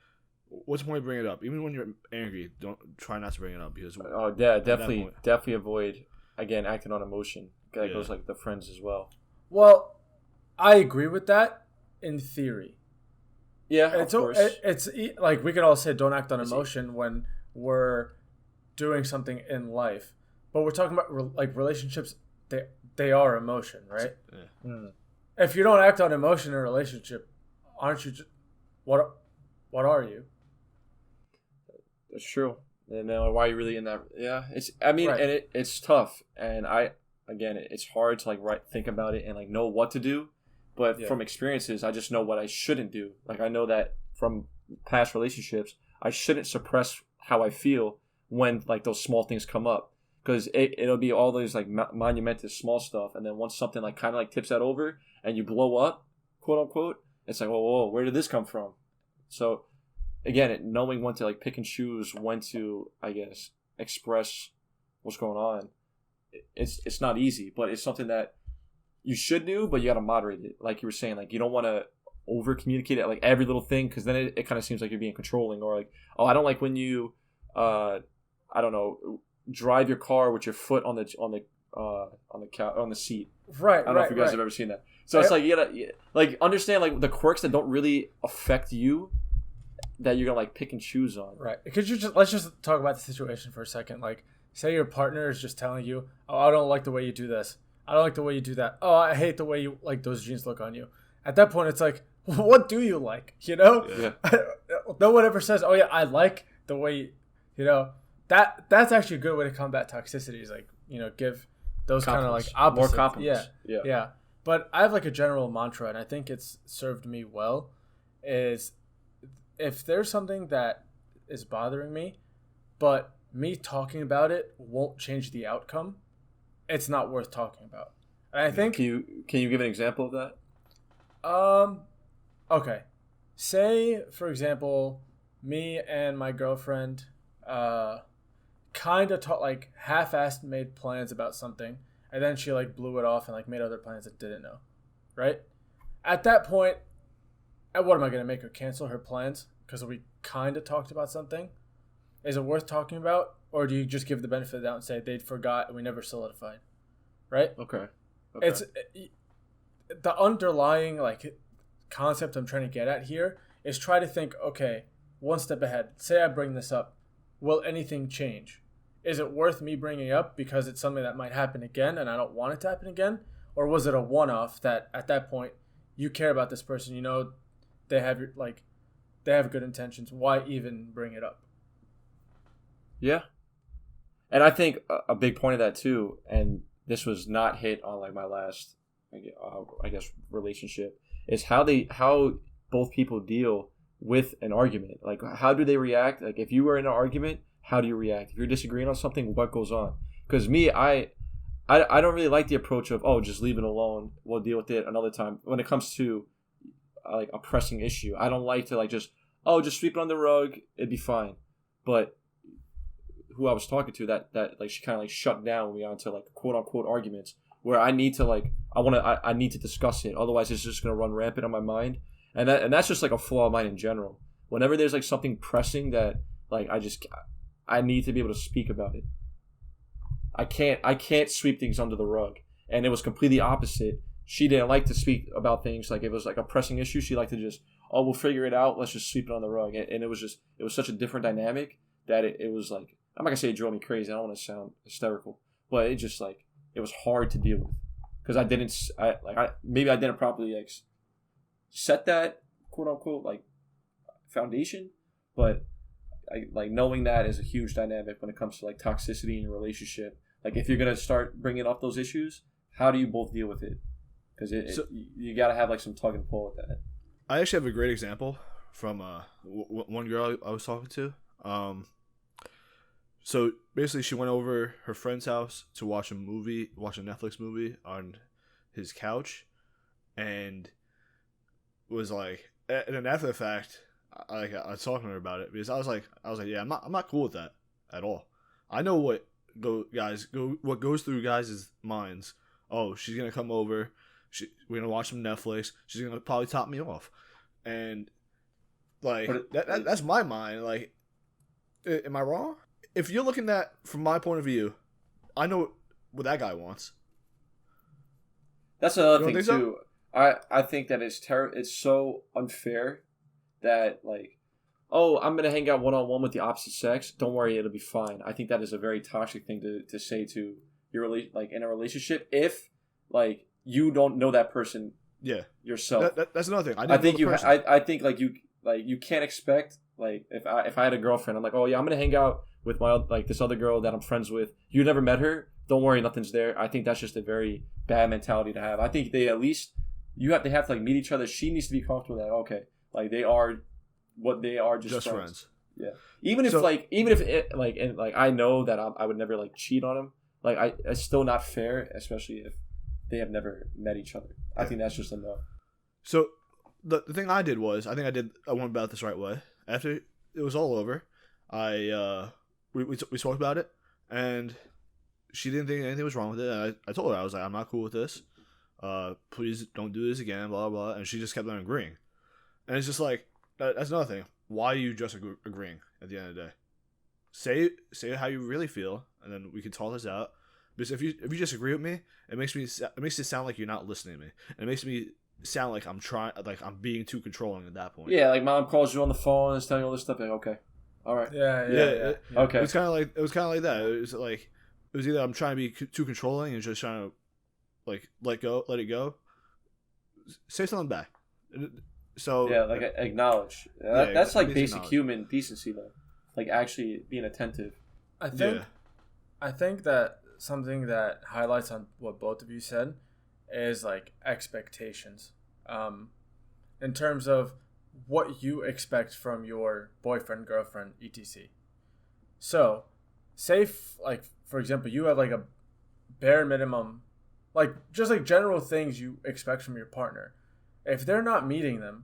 Speaker 2: what's the point of bringing it up? Even when you're angry, don't try not to bring it up because
Speaker 1: definitely avoid again acting on emotion. That goes like the friends as well.
Speaker 3: Well, I agree with that in theory.
Speaker 1: Yeah, of course.
Speaker 3: It's like we can all say don't act on emotion when we're doing something in life, but we're talking about like relationships. They are emotion, right?
Speaker 2: Yeah.
Speaker 3: Mm. If you don't act on emotion in a relationship, aren't you? What are you?
Speaker 1: That's true. And then why are you really in that? Yeah, and it's tough, and it's hard to like think about it and like know what to do. But from experiences, I just know what I shouldn't do. Like I know that from past relationships, I shouldn't suppress how I feel when like those small things come up, because it'll be all those like monumental small stuff, and then once something like kind of like tips that over and you blow up, quote unquote, it's like whoa, where did this come from? So again, knowing when to like pick and choose when to, I guess, express what's going on, it's not easy, but it's something that you should do, but you got to moderate it. Like you were saying, like you don't want to over communicate it like every little thing, because then it kind of seems like you're being controlling, or like, oh, I don't like when you I don't know, drive your car with your foot on the seat.
Speaker 3: Right.
Speaker 1: I don't know if you guys have ever seen that. So it's like you gotta like understand like the quirks that don't really affect you, that you're gonna like pick and choose on.
Speaker 3: Right. Let's just talk about the situation for a second. Like, say your partner is just telling you, "Oh, I don't like the way you do this. I don't like the way you do that. Oh, I hate the way you like those jeans look on you." At that point, it's like, what do you like? You know?
Speaker 1: Yeah.
Speaker 3: No one ever says, "Oh yeah, I like the way," you know. That's actually a good way to combat toxicity. Is like, you know, give those kind of like opposite.
Speaker 1: More compliments.
Speaker 3: Yeah. But I have like a general mantra, and I think it's served me well. Is if there's something that is bothering me, but me talking about it won't change the outcome, it's not worth talking about. And I think
Speaker 1: can you give an example of that?
Speaker 3: Okay. Say for example, me and my girlfriend kind of like half-assed made plans about something, and then she like blew it off and like made other plans that didn't know, right? At that point, what am I going to make her cancel her plans because we kind of talked about something? Is it worth talking about, or do you just give the benefit of the doubt and say they forgot and we never solidified, right?
Speaker 1: Okay.
Speaker 3: It's the underlying like concept I'm trying to get at here is try to think, okay, one step ahead. Say I bring this up, will anything change? Is it worth me bringing it up because it's something that might happen again and I don't want it to happen again? Or was it a one-off that at that point you care about this person, you know, they have good intentions. Why even bring it up?
Speaker 1: Yeah. And I think a big point of that too, and this was not hit on like my last, I guess, relationship, is how both people deal with an argument. Like, how do they react? Like, if you were in an argument, how do you react? If you're disagreeing on something, what goes on? Because me, I don't really like the approach of, oh, just leave it alone. We'll deal with it another time. When it comes to like a pressing issue, I don't like to like just sweep it on the rug. It'd be fine. But who I was talking to, that like she kind of like shut down when we got into like quote unquote arguments where I need to like I need to discuss it. Otherwise, it's just gonna run rampant on my mind. And that's just like a flaw of mine in general. Whenever there's like something pressing that like I need to be able to speak about it. I can't sweep things under the rug. And it was completely opposite. She didn't like to speak about things like it was like a pressing issue. She liked to just, oh, we'll figure it out. Let's just sweep it on the rug. And it was such a different dynamic that it was like, I'm not gonna say it drove me crazy. I don't want to sound hysterical, but it just like it was hard to deal with because maybe I didn't properly like set that quote unquote like foundation, but like knowing that is a huge dynamic when it comes to like toxicity in your relationship. Like if you're gonna start bringing up those issues, how do you both deal with it? Because you gotta have like some tug and pull with that.
Speaker 2: I actually have a great example from one girl I was talking to. So basically, she went over her friend's house to watch a Netflix movie on his couch, and was like, and then after the fact, I was talking to her about it because I was like, yeah, I'm not cool with that at all. I know what goes through guys' minds. Oh, she's gonna come over, we're gonna watch some Netflix. She's gonna probably top me off, and like that's my mind. Like, am I wrong? If you're looking at from my point of view, I know what that guy wants.
Speaker 1: That's another thing too. So? I think that it's so unfair that like, oh, I'm gonna hang out one-on-one with the opposite sex. Don't worry, it'll be fine. I think that is a very toxic thing to say to your like in a relationship if like you don't know that person. Yeah. Yourself.
Speaker 2: That's another thing.
Speaker 1: I think like you can't expect like if I had a girlfriend, I'm like, oh yeah, I'm gonna hang out with my like this other girl that I'm friends with. You never met her. Don't worry, nothing's there. I think that's just a very bad mentality to have. I think they at least they have to like meet each other. She needs to be comfortable that okay, like they are what they are, just friends. Yeah. Even if I know that I would never like cheat on him. Like it's still not fair, especially if they have never met each other. I think that's just a no.
Speaker 2: So the thing I did was I went about this right way. After it was all over, we spoke about it, and she didn't think anything was wrong with it. And I told her, I was like, I'm not cool with this. Please don't do this again, blah, blah, blah. And she just kept on agreeing. And it's just like, that's another thing. Why are you just agreeing at the end of the day? Say how you really feel, and then we can talk this out. Because if you just agree with me, it makes it sound like you're not listening to me. And it makes me sound like I'm being too controlling at that point.
Speaker 1: Yeah, like mom calls you on the phone and is telling you all this stuff. Like, okay. All right.
Speaker 2: Yeah.
Speaker 1: Okay.
Speaker 2: It was kind of like that. It was either I'm trying to be too controlling and just trying to like let it go. Say something back. So
Speaker 1: yeah, like acknowledge. That's like basic human decency, though. Like actually being attentive.
Speaker 3: I think that something that highlights on what both of you said is like expectations, in terms of what you expect from your boyfriend, girlfriend, etc. So, say for example, you have like a bare minimum, like just like general things you expect from your partner. If they're not meeting them,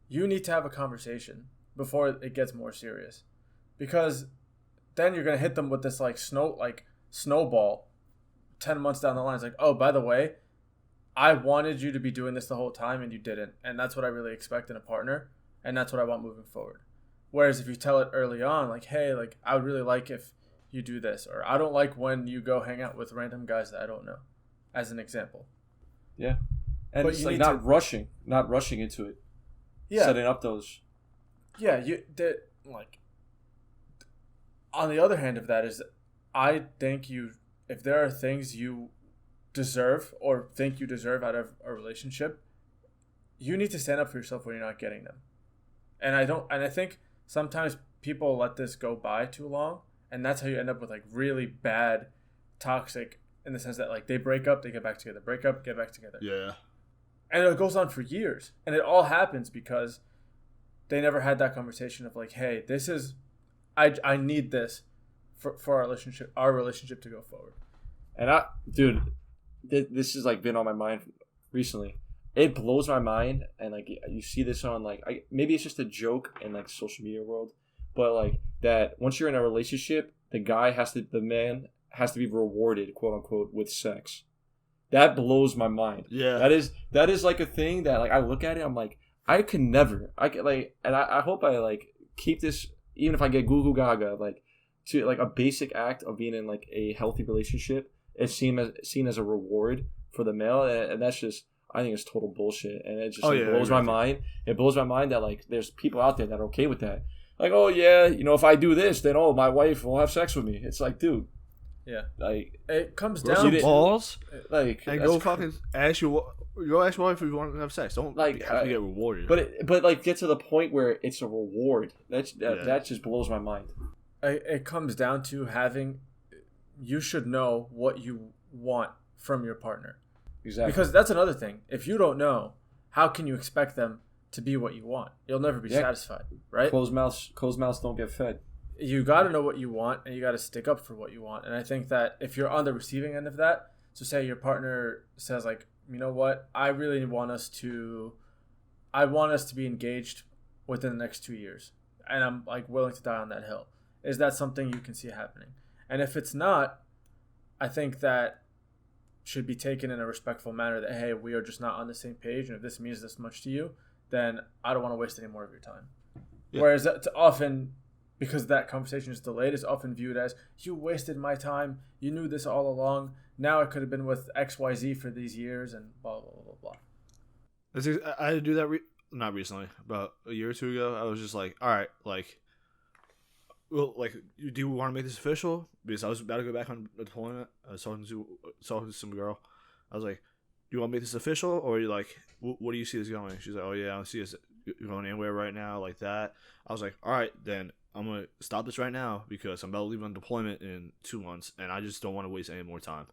Speaker 3: you need to have a conversation before it gets more serious, because then you're gonna hit them with this like snowball 10 months down the line. It's like, oh, by the way, I wanted you to be doing this the whole time and you didn't, and that's what I really expect in a partner, and that's what I want moving forward. Whereas if you tell it early on, like, hey, like I would really like if you do this, or I don't like when you go hang out with random guys that I don't know, as an example.
Speaker 1: Yeah. And but it's like not rushing into it. Yeah. Setting up those.
Speaker 3: Yeah, like on the other hand of that is I think if there are things you deserve or think you deserve out of a relationship, you need to stand up for yourself when you're not getting them. And I think sometimes people let this go by too long, and that's how you end up with like really bad toxic, in the sense that like they break up, they get back together, break up, get back together.
Speaker 2: Yeah.
Speaker 3: And it goes on for years. And it all happens because they never had that conversation of like, hey, this is I need this for our relationship to go forward.
Speaker 1: And this has like been on my mind recently. It blows my mind, and like you see this on like maybe it's just a joke in like social media world, but like that once you're in a relationship, the man has to be rewarded, quote unquote, with sex. That blows my mind.
Speaker 2: Yeah,
Speaker 1: that is like a thing that like I look at it, I'm like I hope I like keep this, even if I get Google Gaga, like to like a basic act of being in like a healthy relationship is seen as a reward for the male, and that's just, I think it's total bullshit, and it just blows my mind. It blows my mind that like there's people out there that are okay with that. Like, oh yeah, if I do this, then my wife will have sex with me. It's like, dude.
Speaker 3: Yeah.
Speaker 1: Like,
Speaker 3: it comes down to
Speaker 2: balls.
Speaker 1: Like,
Speaker 2: and go fucking ask your wife if you want to have sex. Don't
Speaker 1: like
Speaker 2: have to get rewarded.
Speaker 1: But like get to the point where it's a reward. That just blows my mind.
Speaker 3: It comes down to you should know what you want from your partner.
Speaker 1: Exactly.
Speaker 3: Because that's another thing. If you don't know, how can you expect them to be what you want? You'll never be satisfied, right?
Speaker 1: Closed mouths don't get fed.
Speaker 3: You got to know what you want, and you got to stick up for what you want. And I think that if you're on the receiving end of that, so say your partner says like, you know what, I want us to be engaged within the next 2 years, and I'm like willing to die on that hill. Is that something you can see happening? And if it's not, I think that should be taken in a respectful manner, that, hey, we are just not on the same page, and if this means this much to you, then I don't want to waste any more of your time. Yeah. Whereas it's often, because that conversation is delayed, it's often viewed as, you wasted my time, you knew this all along, now I could have been with XYZ for these years, and blah, blah, blah, blah.
Speaker 2: I had to do that, not recently, about a year or two ago. I was just like, all right, like, well, like, do you want to make this official? Because I was about to go back on deployment. I was talking to some girl. I was like, do you want to make this official? Or are you like, what do you see this going? She's like, oh yeah, I don't see this going anywhere right now, like that. I was like, all right, then I'm going to stop this right now because I'm about to leave on deployment in 2 months, and I just don't want to waste any more time.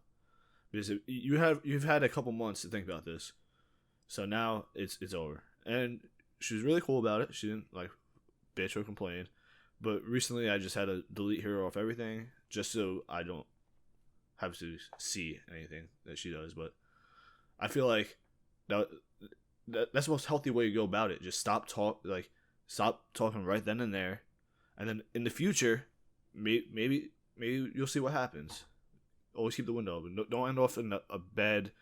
Speaker 2: Because you've had a couple months to think about this. So now it's over. And she was really cool about it. She didn't like bitch or complain. But recently I just had to delete her off everything just so I don't have to see anything that she does. But I feel like that's the most healthy way to go about it. Just stop talking right then and there. And then in the future, maybe you'll see what happens. Always keep the window open. Don't end off in a bad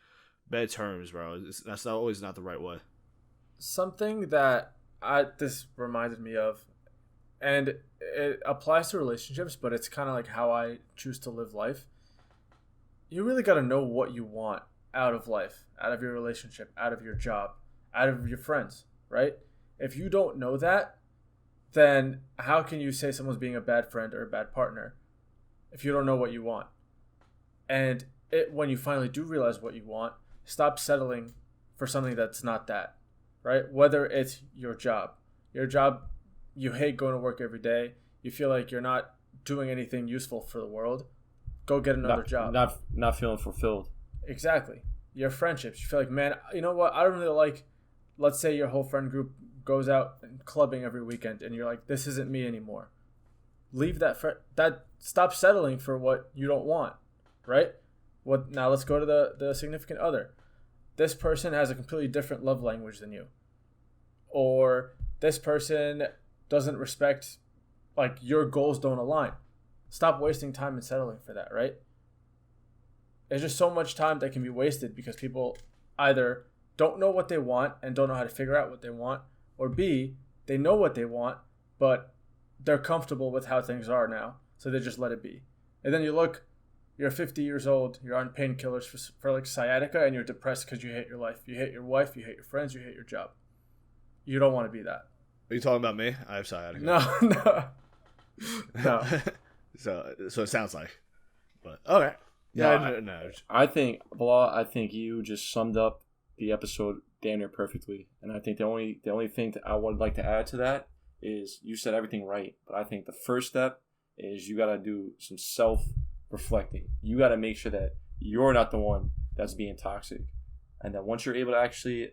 Speaker 2: terms, bro. That's not always not the right way.
Speaker 3: Something that this reminded me of, and it applies to relationships, but it's kind of like how I choose to live life. You really got to know what you want out of life, out of your relationship, out of your job, out of your friends, right? If you don't know that, then how can you say someone's being a bad friend or a bad partner if you don't know what you want? And when you finally do realize what you want, stop settling for something that's not that, right? Whether it's your job, you hate going to work every day, you feel like you're not doing anything useful for the world, go get another job.
Speaker 1: Not feeling fulfilled.
Speaker 3: Exactly. Your friendships, you feel like, man, you know what? I don't really like, let's say your whole friend group goes out and clubbing every weekend, and you're like, this isn't me anymore. Leave that stop settling for what you don't want, right? Now let's go to the significant other. This person has a completely different love language than you. Or this person doesn't respect, like, your goals don't align. Stop wasting time and settling for that, right? There's just so much time that can be wasted because people either don't know what they want and don't know how to figure out what they want, or B, they know what they want, but they're comfortable with how things are now, so they just let it be. And then you're 50 years old, you're on painkillers for like sciatica, and you're depressed because you hate your life. You hate your wife, you hate your friends, you hate your job. You don't want to be that.
Speaker 2: Are you talking about me? I have sciatica.
Speaker 3: No.
Speaker 2: So it sounds like. But okay. Yeah, no.
Speaker 1: I think, Bilal, you just summed up the episode damn near perfectly. And I think the only thing that I would like to add to that is you said everything right. But I think the first step is you got to do some self-reflecting. You got to make sure that you're not the one that's being toxic. And then once you're able to actually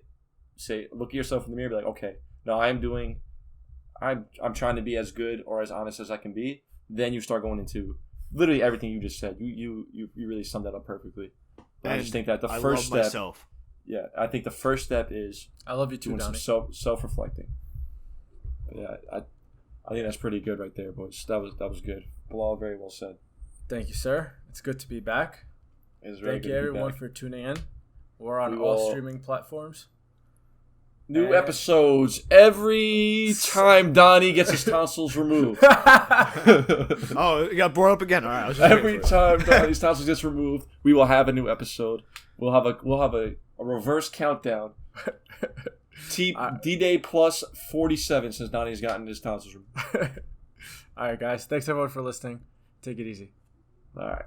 Speaker 1: look at yourself in the mirror and be like, okay, no, I'm trying to be as good or as honest as I can be. Then you start going into literally everything you just said. You really summed that up perfectly. But I just think that the first step. Myself. Yeah, I think the first step is.
Speaker 3: I love you too,
Speaker 1: doing
Speaker 3: Donnie.
Speaker 1: some self-reflecting. Yeah, I think that's pretty good right there, boys. That was good. Bilal, very well said.
Speaker 3: Thank you, sir. It's good to be back.
Speaker 1: It's very
Speaker 3: Thank
Speaker 1: good
Speaker 3: you,
Speaker 1: to be
Speaker 3: everyone,
Speaker 1: back.
Speaker 3: for tuning in. We're on all streaming platforms.
Speaker 1: New episodes every time Donnie gets his tonsils removed.
Speaker 2: Oh, it got brought up again. All right. I was just
Speaker 1: Every time Donnie's tonsils gets removed, we will have a new episode. We'll have a reverse countdown. D-Day plus 47 since Donnie's gotten his tonsils removed.
Speaker 3: All right, guys. Thanks everyone for listening. Take it easy.
Speaker 1: All right.